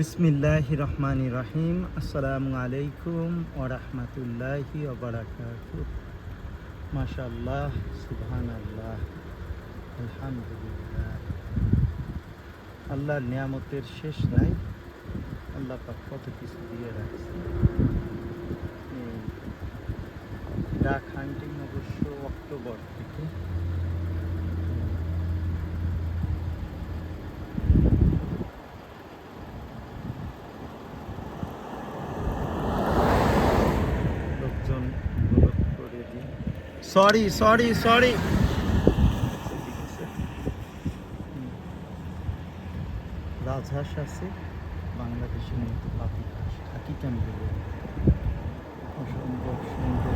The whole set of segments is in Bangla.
বিসমিল্লাহির রহমানির রহিম। আসসালামু আলাইকুম ওয়া রাহমাতুল্লাহি ওয়া বারাকাতুহু। মাশাআল্লাহ, সুবহানাল্লাহ, আলহামদুলিল্লাহ। আল্লাহর নিয়ামতের শেষ নাই। আল্লাহ পাক কত কিছু দিয়ে রাখছে। এই ডাক হান্টিং অবশ্য অক্টোবর থেকে। লোকজন ব্লক করে দিই। Sorry sorry sorry. রাজহাঁস আছে, বাংলাদেশের মতো পাতি হাঁস, খাকি ক্যাম্পে অসম্ভব সুন্দর।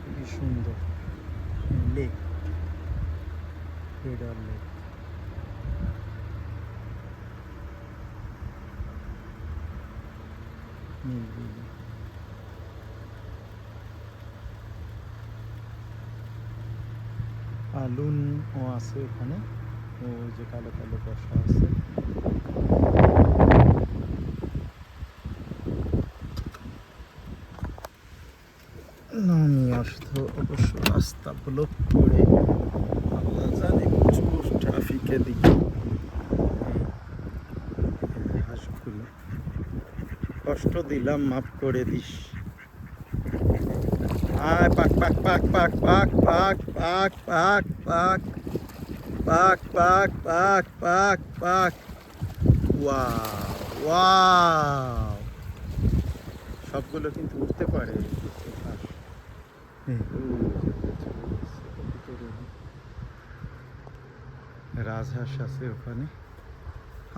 খুবই সুন্দর লেক, ফেডার লেক। নীলগিরি, আলুনও আছে ওখানে। ওই যে কালো কালো বসা আছে। নামি আসতো অবশ্য রাস্তা ব্লক করে, আল্লাহ জানে প্রচুর ট্রাফিকের দিকে। হাঁসগুলো কষ্ট দিলাম, মাফ করে দিস। আয় পাক পাক পাক পাক পাক পাক পাক পাক পাক পাক পাক পাক পাক পাক। ওয়াও ওয়াও, সবগুলো কিন্তু উঠতে পারে। রাজহাঁস আছে ওখানে,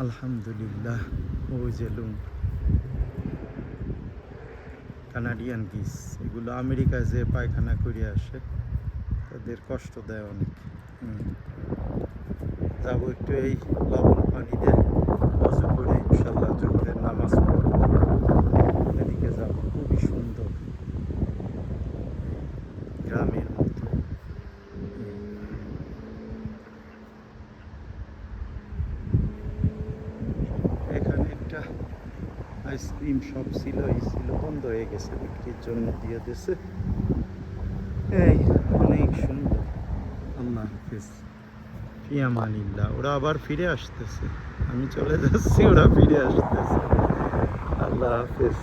আলহামদুলিল্লাহ। ওই যে লুম, কানাডিয়ান গিস, এগুলো আমেরিকায় যে পায়খানা করে আসে, তাদের কষ্ট দেয় অনেক। যাবো একটু এই লবণ পানি দিয়ে মজা করে, ইনশাল্লাহ জোহরের নামাজ পড়বো। এদিকে যাবো, খুবই সুন্দর, গ্রামের মতো। এখানে একটা আইসক্রিম শপ ছিল, বন্ধ হয়ে গেছে, বিক্রির জন্য দিয়ে দিয়েছে। এই অনেক সুন্দর। আল্লাহ হাফিজ, ফি আমানিল্লাহ। ওরা আবার ফিরে আসতেছে, আমি চলে যাচ্ছি, ওরা ফিরে আসতেছে। আল্লাহ হাফিজ।